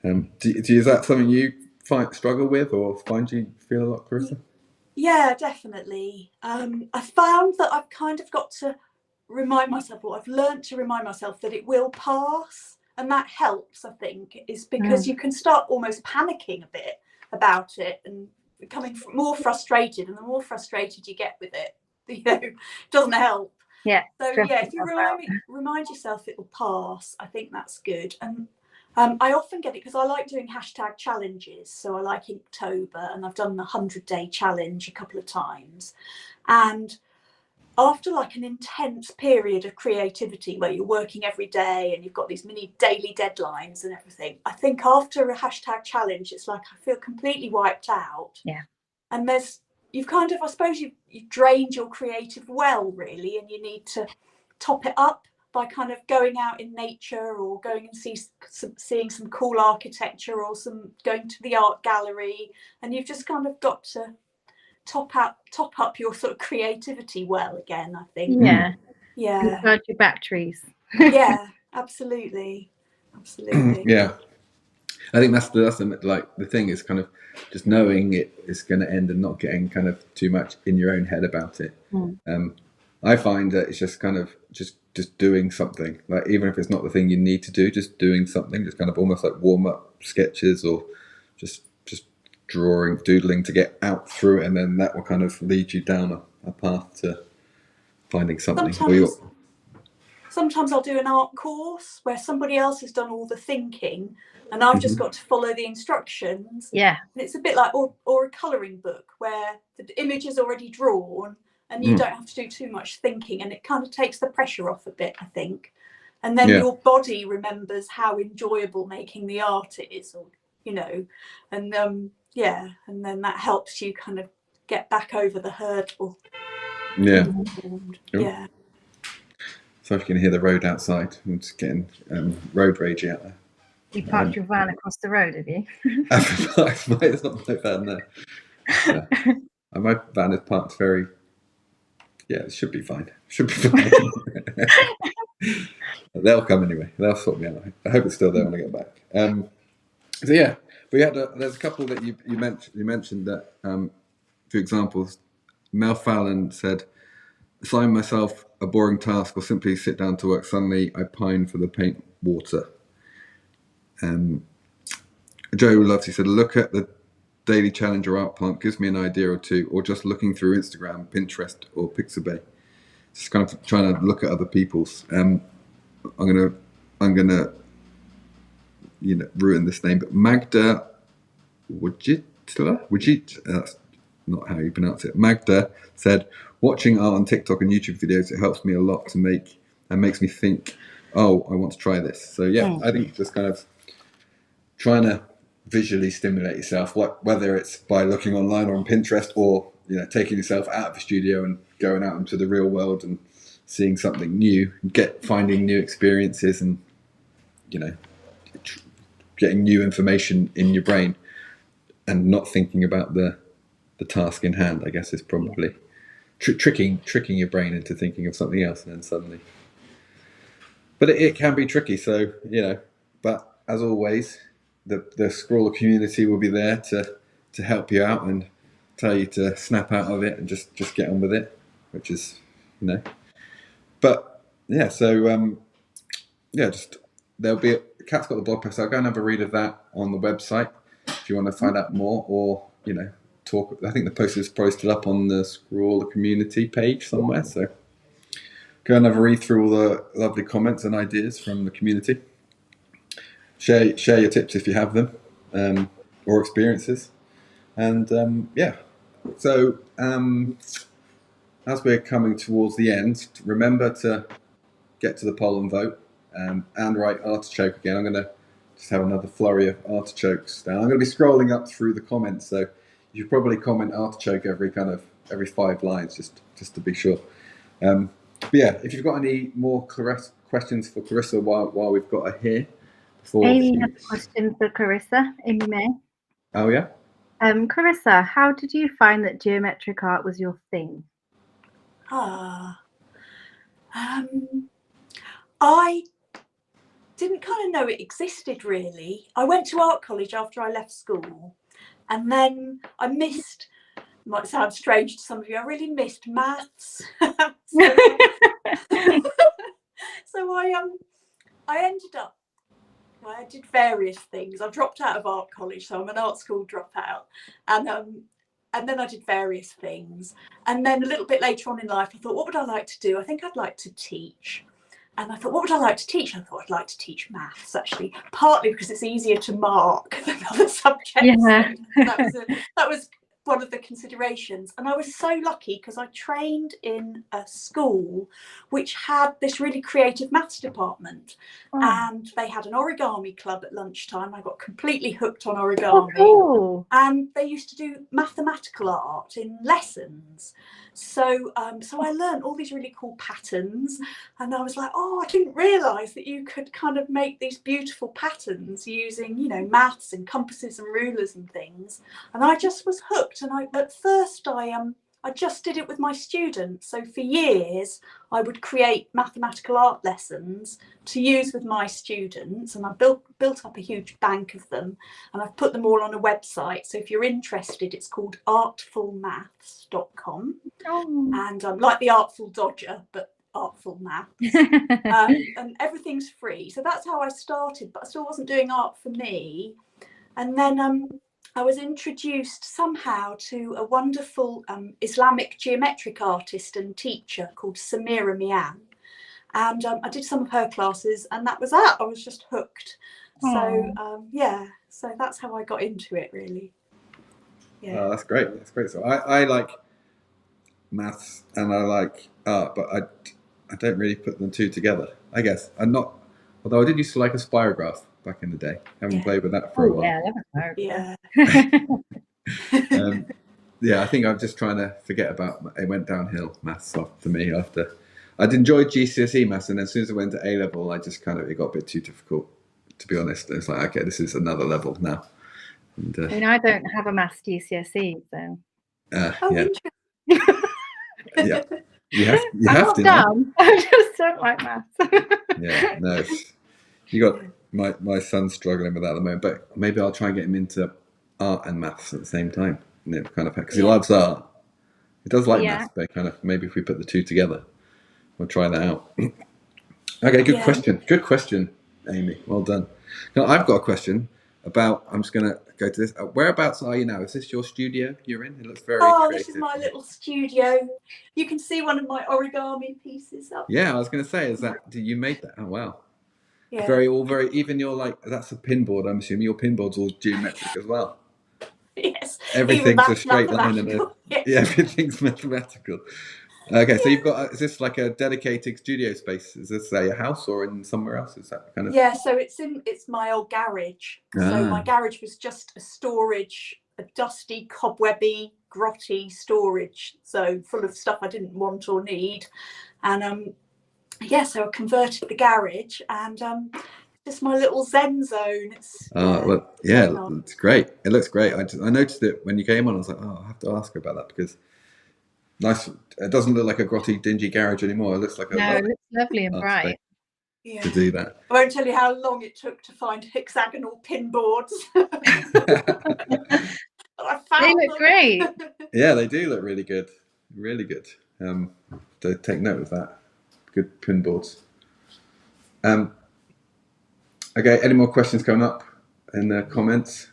is that something you struggle with, or find you feel a lot, Clarissa? Yeah, definitely. I found that I've kind of got to remind myself, or I've learned to remind myself that it will pass, and that helps. I think is because you can start almost panicking a bit about it and becoming more frustrated, and the more frustrated you get with it, it doesn't help. Yeah. So if you remind yourself it will pass, I think that's good. And I often get it because I like doing hashtag challenges. So I like Inktober, and I've done the 100-day challenge a couple of times. And after like an intense period of creativity where you're working every day and you've got these mini daily deadlines and everything, I think after a hashtag challenge, it's like I feel completely wiped out. Yeah. And you've kind of, I suppose you've drained your creative well, really, and you need to top it up by kind of going out in nature, or going and seeing some cool architecture, or going to the art gallery, and you've just kind of got to top up your sort of creativity well again, I think. Yeah. Recharge your batteries. Yeah, absolutely. Yeah, I think that's the thing is kind of just knowing it is going to end and not getting kind of too much in your own head about it. I find that it's just kind of just doing something, like even if it's not the thing you need to do, just doing something, just kind of almost like warm up sketches, or just doodling to get out through it, and then that will kind of lead you down a path to finding something. Sometimes I'll do an art course where somebody else has done all the thinking, and I've just got to follow the instructions. Yeah. And it's a bit like, or a colouring book where the image is already drawn, and you don't have to do too much thinking, and it kind of takes the pressure off a bit, I think. And then your body remembers how enjoyable making the art is, or and and then that helps you kind of get back over the hurdle. Yeah. Yeah. So if you can hear the road outside, I'm just getting road rage out there. You parked your van across the road, have you? It's not my van there. My van is parked very Yeah, it should be fine. Should be fine. They'll come anyway. They'll sort me out. I hope it's still there when I get back. So yeah, we had there's a couple that you mentioned that, for example, Mel Fallon said, "Assign myself a boring task or simply sit down to work. Suddenly, I pine for the paint water." Joe Loves, he said, "Look at the daily challenge or art plant, gives me an idea or two, or just looking through Instagram, Pinterest, or Pixabay. Just kind of trying to look at other people's." I'm gonna ruin this name, but Magda Wujit, that's not how you pronounce it. Magda said, "Watching art on TikTok and YouTube videos, it helps me a lot to makes me think, oh, I want to try this." So yeah, I think just kind of trying to visually stimulate yourself, whether it's by looking online or on Pinterest, or taking yourself out of the studio and going out into the real world and seeing something new, finding new experiences, and getting new information in your brain, and not thinking about the task in hand, I guess, is probably tricking your brain into thinking of something else, and then suddenly. But it can be tricky, so But as always, the Scrawler community will be there to help you out and tell you to snap out of it and just get on with it, which is But yeah, so just there'll be Kat's got the blog post. I'll go and have a read of that on the website if you want to find out more, or talk. I think the post is probably still up on the Scrawler community page somewhere. So go and have a read through all the lovely comments and ideas from the community. Share your tips if you have them, or experiences, and yeah. So as we're coming towards the end, remember to get to the poll and vote, and write artichoke again. I'm going to just have another flurry of artichokes down. I'm going to be scrolling up through the comments, so you probably comment artichoke every 5 lines, just to be sure. But yeah, if you've got any more questions for Clarissa while we've got her here. Amy has a question for Clarissa. Amy May. Oh yeah. Clarissa, how did you find that geometric art was your thing? I didn't kind of know it existed, really. I went to art college after I left school, and then I missed, might sound strange to some of you, I really missed maths. So I ended up, I did various things. I dropped out of art college, so I'm an art school dropout, and then I did various things. And then a little bit later on in life, I thought, what would I like to do? I think I'd like to teach. And I thought, what would I like to teach? I thought I'd like to teach maths, actually, partly because it's easier to mark than other subjects. Yeah. That was one of the considerations. And I was so lucky because I trained in a school which had this really creative maths department. And they had an origami club at lunchtime. I got completely hooked on origami. Cool. And they used to do mathematical art in lessons. So I learned all these really cool patterns, and I was like, oh, I didn't realise that you could kind of make these beautiful patterns using, maths and compasses and rulers and things. And I just was hooked. And at first I just did it with my students. So for years, I would create mathematical art lessons to use with my students, and I built up a huge bank of them, and I've put them all on a website. So if you're interested, it's called artfulmaths.com. And like the Artful Dodger, but Artful Maths. And everything's free. So that's how I started, but I still wasn't doing art for me. And then I was introduced somehow to a wonderful Islamic geometric artist and teacher called Samira Mian. And I did some of her classes, and that was that. I was just hooked. So so that's how I got into it, really. Yeah. Oh, that's great. That's great. So I like maths and I like art, but I don't really put them two together, I guess. Although I did used to like a spirograph back in the day. Haven't played with that for a while. Yeah. I think I'm just trying to forget about it. Went downhill maths for me after I'd enjoyed GCSE maths, and then as soon as I went to A level, I just it got a bit too difficult, to be honest. It's like, okay, this is another level now. And, I don't have a maths GCSE, so. Yeah. You have I'm to not now. dumb. I just don't like maths. Yeah, no. You got my son's struggling with that at the moment, but maybe I'll try and get him into art and maths at the same time. Kind of because he loves art. He does like maths, but kind of maybe if we put the two together, we'll try that out. Okay, good question. Good question, Amy. Well done. Now, I've got a question about. I'm just going to go to this. Whereabouts are you now? Is this your studio you're in? It looks very creative. This is my little studio. You can see one of my origami pieces up. Yeah, I was going to say, you made that? Oh wow. Yeah. Very even your that's a pinboard. I'm assuming your pinboard's all geometric as well. Yes. Everything's a straight line and everything's mathematical. Okay, so you've got, is this like a dedicated studio space? Is this a house or in somewhere else? Is that kind of? Yeah, so it's my old garage. So my garage was just a dusty, cobwebby, grotty storage. So full of stuff I didn't want or need. And so I converted the garage and just my little zen zone. It's it's great. It looks great. I noticed it when you came on. I was like, I have to ask her about that because nice. It doesn't look like a grotty, dingy garage anymore. It looks like it looks lovely and bright. To do that. I won't tell you how long it took to find hexagonal pin boards. They look great. Yeah, they do look really good. Really good. To take note of that. Good pin boards. Okay, any more questions coming up in the comments?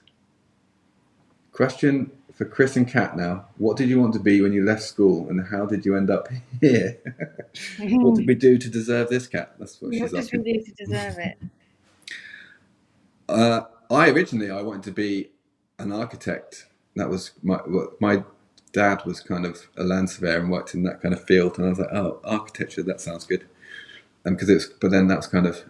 Question for Chris and Kat now. What did you want to be when you left school and how did you end up here? What did we do to deserve this, Kat? That's what she's asking. What did we do to deserve it? I wanted to be an architect. That was my dad was kind of a land surveyor and worked in that kind of field. And I was like, oh, architecture, that sounds good. But then that was kind of,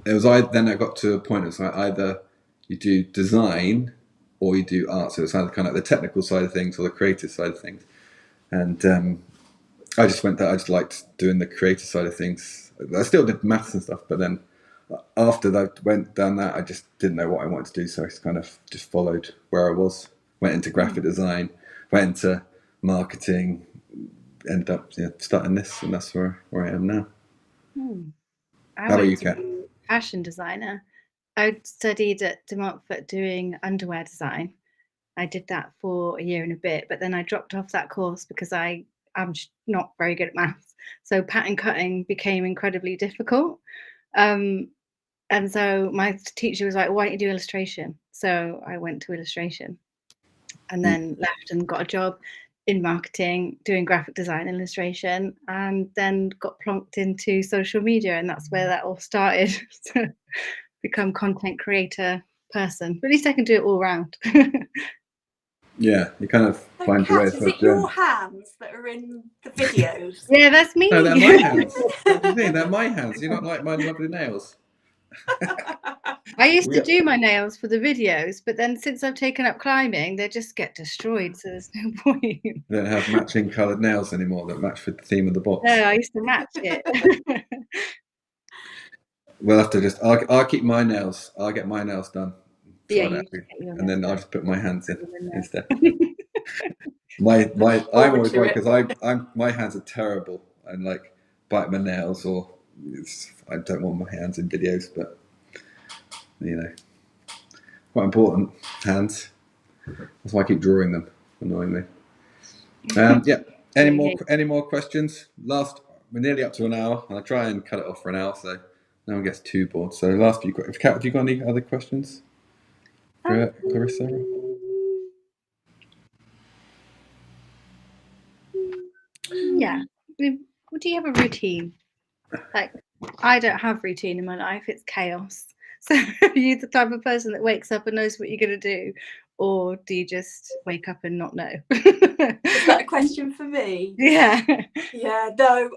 then I got to a point, it was like either you do design or you do art. So it's either kind of the technical side of things or the creative side of things. And I just liked doing the creative side of things. I still did maths and stuff, but then after I went down that, I just didn't know what I wanted to do. So I kind of just followed where I was, went into graphic design, went into marketing, ended up starting this, and that's where I am now. How about you, Kat? Fashion designer. I studied at De Montfort doing underwear design. I did that for a year and a bit, but then I dropped off that course because I'm not very good at maths. So pattern cutting became incredibly difficult. And so my teacher was like, why don't you do illustration? So I went to illustration and then left and got a job in marketing, doing graphic design illustration, and then got plonked into social media. And that's where that all started to become content creator person. But at least I can do it all round. Yeah, you kind of find your way. Is it your hands that are in the videos? Yeah, that's me. No, they're my hands. What do you mean? They're my hands. You're not like my lovely nails. I used to do my nails for the videos, but then since I've taken up climbing, they just get destroyed, so there's no point. You don't have matching coloured nails anymore that match with the theme of the box. No, I used to match it. We'll have to I'll keep my nails. I'll get my nails done. And then I'll just put my hands in instead. I'm always worried because my hands are terrible and like bite my nails I don't want my hands in videos, but quite important, hands. That's why I keep drawing them, annoyingly. Any more questions? We're nearly up to an hour, and I try and cut it off for an hour, so no one gets too bored. So last few questions. Kat, have you got any other questions? Clarissa? Yeah. Do you have a routine? Like, I don't have routine in my life. It's chaos. So are you the type of person that wakes up and knows what you're going to do? Or do you just wake up and not know? Is that a question for me? Yeah. Yeah, no,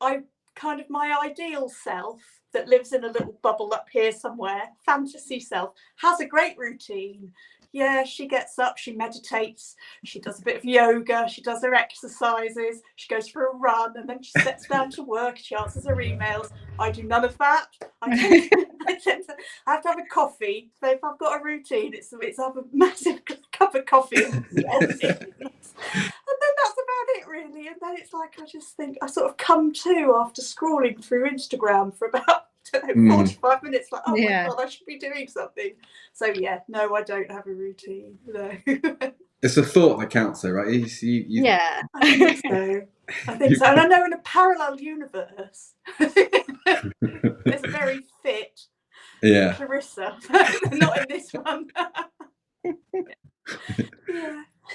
I'm kind of my ideal self that lives in a little bubble up here somewhere, fantasy self, has a great routine. Yeah, she gets up, she meditates, she does a bit of yoga, she does her exercises, she goes for a run, and then she sits down to work, she answers her emails. I do none of that. I have to have a coffee. So if I've got a routine, it's have a massive cup of coffee in the morning. And then that's about it, really. And then it's like I just think I sort of come to after scrolling through Instagram for about 45 minutes, like, oh my God, I should be doing something. So yeah, no, I don't have a routine. No. It's a thought that counts, though, right? Yeah, I think so. And I know in a parallel universe, there's a very fit Clarissa, not in this one.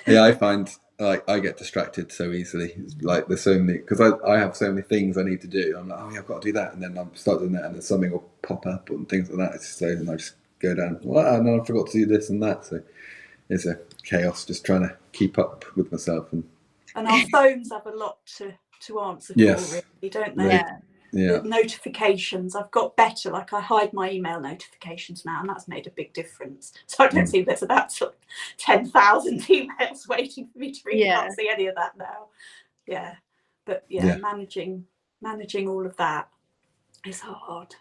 Yeah, I find like I get distracted so easily. It's like there's so many, because I have so many things I need to do. I'm like, oh yeah, I've got to do that, and then I start doing that, and then something will pop up and things like that. So then I just go down. Well, and then I forgot to do this and that. So it's a chaos just trying to keep up with myself. And our phones have a lot to answer for, really, don't they? Yeah. The notifications, I've got better. Like I hide my email notifications now, and that's made a big difference. So I don't see there's about 10,000 emails waiting for me to read. I can't see any of that now. Yeah, but managing all of that is hard.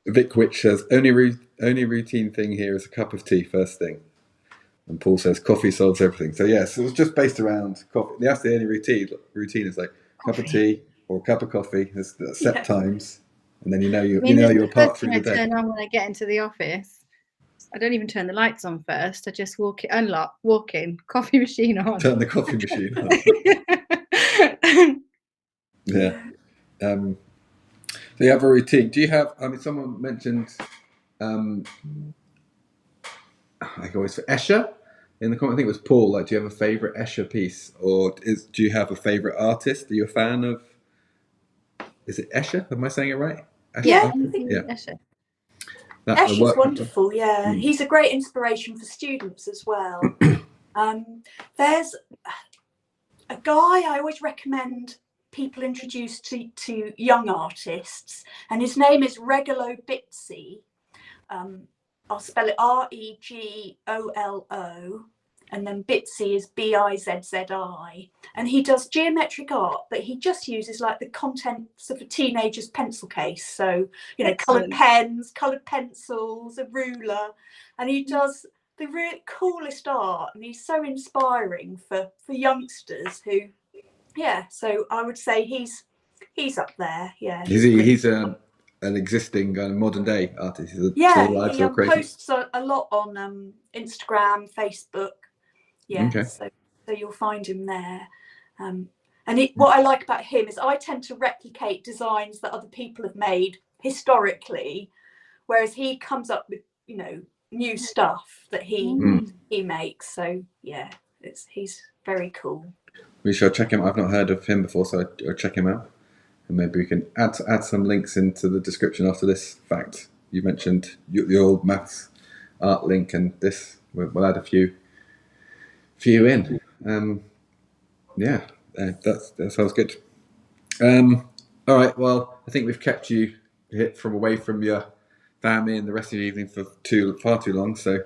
Vic Witch says only routine thing here is a cup of tea first thing, and Paul says coffee solves everything. So yes, it was just based around coffee. That's the only routine is like cup of tea or a cup of coffee. There's set times, and then you know you're part through the day. I turn on when I get into the office. I don't even turn the lights on first. I just walk in, coffee machine on. Turn the coffee machine on. Yeah. So you have a routine. Do you have? I mean, someone mentioned. I always for Escher in the comment. I think it was Paul. Like, do you have a favourite Escher piece, or do you have a favourite artist? Are you a fan of? Is it Escher? Am I saying it right? Escher? Yeah, I think Escher. Escher's wonderful. Yeah, he's a great inspiration for students as well. There's a guy I always recommend people introduce to young artists, and his name is Regolo Bizzi. I'll spell it Regollo, and then Bizzi is Bizzi, and he does geometric art, but he just uses like the contents of a teenager's pencil case. So, coloured pens, coloured pencils, a ruler, and he does the really coolest art, and he's so inspiring for youngsters who, so I would say he's up there. Yeah. He's an existing modern day artist. He posts a lot on Instagram, Facebook. Yeah, okay. So you'll find him there. What I like about him is I tend to replicate designs that other people have made historically, whereas he comes up with new stuff that he makes. So yeah, he's very cool. We shall check him. I've not heard of him before, so I'll check him out. And maybe we can add some links into the description after this. Fact, you mentioned the old maths art link, and this we'll add a few in. That sounds good. All right. Well, I think we've kept you from away from your family and the rest of the evening for far too long. So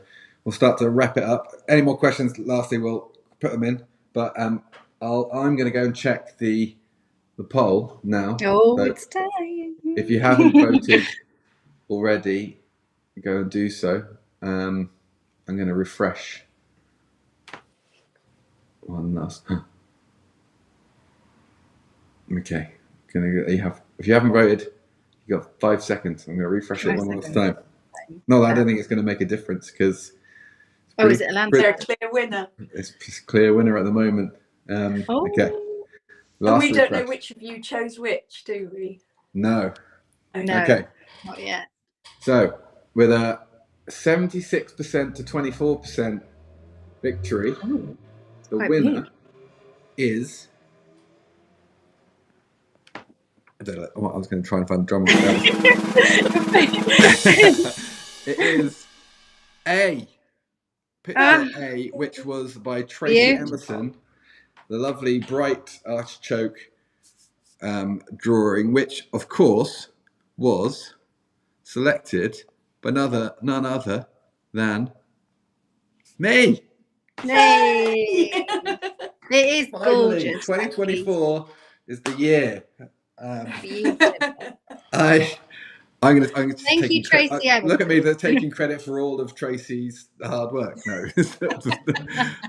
we'll start to wrap it up. Any more questions? Lastly, we'll put them in. But I'm going to go and check the poll now. Oh, so it's time. If you haven't voted already, go and do so. I'm going to refresh one last. Okay. If you haven't voted, you got 5 seconds. I'm going to refresh it one last time. No, I don't think it's going to make a difference because. Is it a landslide? They're a clear winner. It's a clear winner at the moment. Okay. And we don't know which of you chose which, do we? No. No. Okay. Not yet. So, with a 76% to 24% victory, the winner is. I don't know. I was going to try and find the drum. It is A. Picture A, which was by Tracy Emerson. The lovely bright artichoke drawing, which of course was selected by none other than me. Hey. It is gorgeous. 2024 is the year. I'm going to thank you, Tracy. Look at me, they're taking credit for all of Tracy's hard work. No,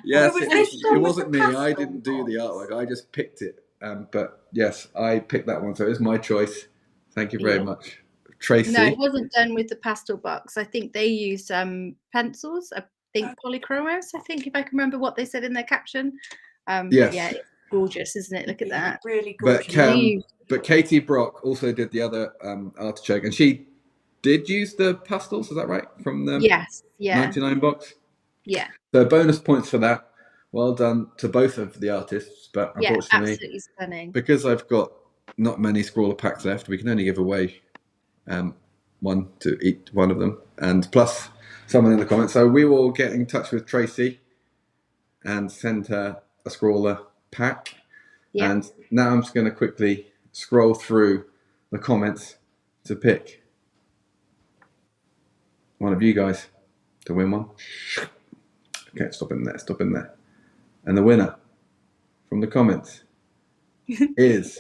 yes, it wasn't me. I didn't do the artwork. I just picked it But yes, I picked that one, so it's my choice. Thank you very much, Tracy. No, it wasn't done with the pastel box. I think they used pencils. I think polychromos. I think, if I can remember what they said in their caption. Yes. Yeah, it's gorgeous, isn't it? Look at that. Really gorgeous. But Katie Brock also did the other artichoke, and she did use the pastels. Is that right? From the 99 box. Yeah. So bonus points for that. Well done to both of the artists. But unfortunately, absolutely stunning. Because I've got not many Scrawler packs left, we can only give away one to each one of them, and plus someone in the comments. So we will get in touch with Tracy and send her a Scrawler pack. Yep. And now I'm just going to quickly scroll through the comments to pick one of you guys to win one. Okay, stop in there. And the winner from the comments is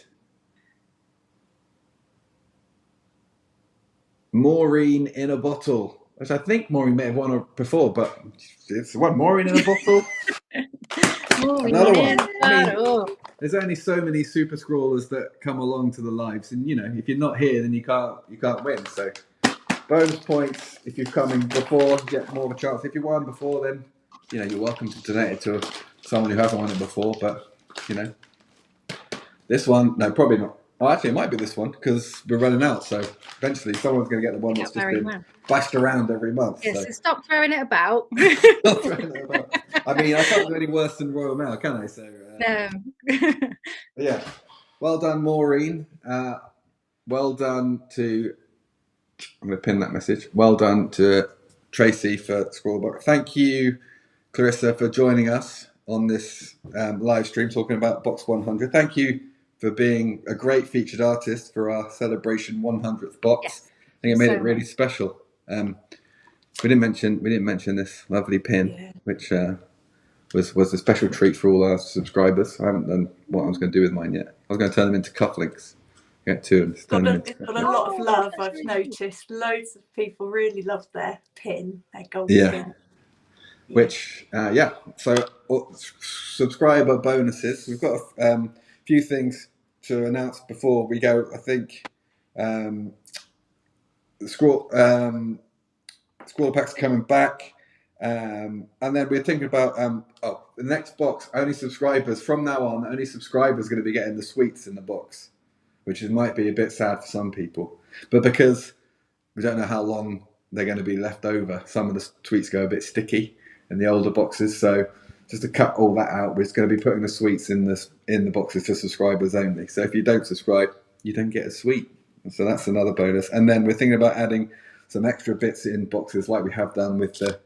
Maureen in a bottle, which I think Maureen may have won before, but it's one Maureen in a bottle. Another one. I mean, there's only so many super scrawlers that come along to the lives, and if you're not here, then you can't win. So bonus points if you're coming before, you get more of a chance. If you won before, then you're welcome to donate it to someone who hasn't won it before. But this one, no, probably not. Oh, actually, it might be this one because we're running out. So eventually, someone's going to get the one that's just been bashed around every month. Yes, so stop throwing it about. Stop throwing it about. I mean, I can't do any worse than Royal Mail, can I? So no. Yeah, well done, Maureen. Well done to. I'm going to pin that message. Well done to Tracy for ScrawlrBox. Thank you, Clarissa, for joining us on this live stream talking about Box 100. Thank you for being a great featured artist for our celebration 100th box. Yes. I think it made it really special. We didn't mention this lovely pin, which was a special treat for all our subscribers. I haven't done what I was going to do with mine yet. I was going to turn them into cufflinks. Get two and turn them into got a lot of love. I've noticed loads of people really love their pin, their gold pin. Which so subscriber bonuses. We've got a few things to announce before we go. I think Scrawler Pack's coming back, and then we're thinking about the next box. Only subscribers from now on. Only subscribers going to be getting the sweets in the box, which might be a bit sad for some people. But because we don't know how long they're going to be left over, some of the sweets go a bit sticky in the older boxes. So just to cut all that out, we're just going to be putting the sweets in the boxes for subscribers only. So if you don't subscribe, you don't get a sweet. So that's another bonus. And then we're thinking about adding some extra bits in boxes like we have done with the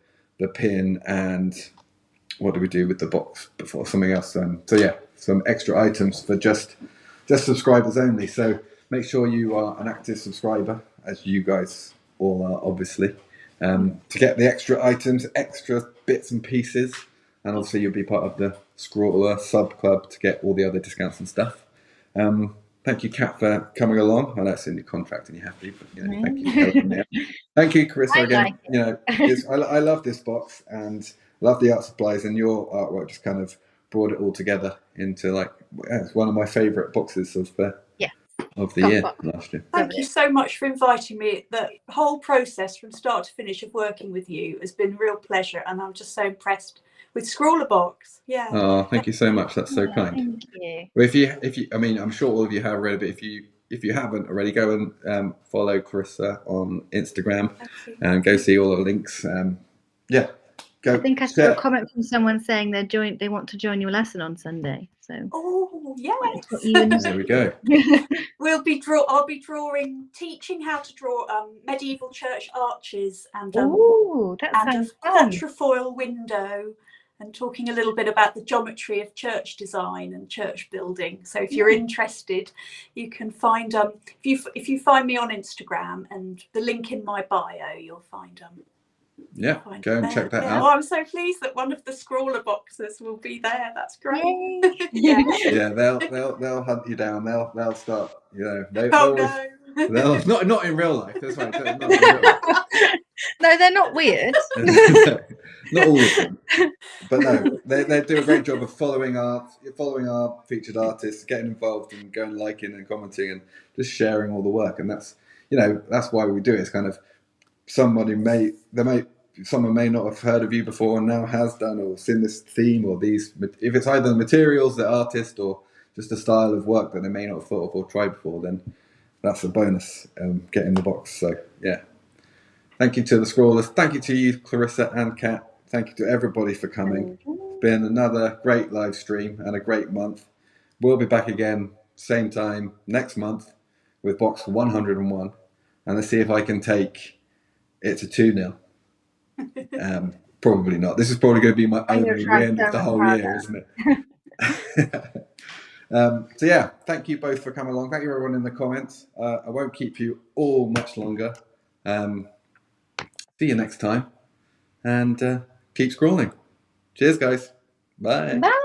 pin, and what do we do with the box before? Something else. So yeah, some extra items for just subscribers only. So make sure you are an active subscriber, as you guys all are, obviously, to get the extra items, extra bits and pieces. And obviously you'll be part of the Scrawler sub club to get all the other discounts and stuff. Thank you, Kat, for coming along. I know it's in your contract and you have to, but thank you for helping me out. Thank you, Carissa, again. I love this box and love the art supplies, and your artwork just kind of brought it all together into it's one of my favourite boxes of the year last year. Thank you so much for inviting me. The whole process from start to finish of working with you has been a real pleasure, and I'm just so impressed with ScrawlrBox. Yeah. Oh, thank you so much. That's so kind. Thank you. Well, if you, I mean, I'm sure all of you have read it, but if you haven't already, go and follow Carissa on Instagram and go see all the links. Go. I think I saw a comment from someone saying they want to join your lesson on Sunday. So. Oh yes. There we go. I'll be teaching how to draw medieval church arches and that sounds a quatrefoil window, and talking a little bit about the geometry of church design and church building. So if you're interested, you can find if you find me on Instagram, and the link in my bio, you'll find go and check that out. Oh, I'm so pleased that one of the Scrawler boxes will be there. That's great. They'll hunt you down. They'll start. They'll not in real life. That's right. No, they're not weird. Not all of them. But no, they do a great job of following our featured artists, getting involved and going liking and commenting and just sharing all the work. And that's why we do it. It's kind of someone may not have heard of you before and now has done or seen this theme or these. If it's either the materials, the artist, or just a style of work that they may not have thought of or tried before, then that's a bonus. Get in the box. So yeah. Thank you to the Scrawlers. Thank you to you, Clarissa and Kat. Thank you to everybody for coming. It's been another great live stream and a great month. We'll be back again, same time next month with box 101. And let's see if I can take it to 2-0. Probably not. This is probably going to be my only win of the whole year, isn't it? So yeah, thank you both for coming along. Thank you everyone in the comments. I won't keep you all much longer. See you next time, and keep scrolling. Cheers, guys. Bye. Bye.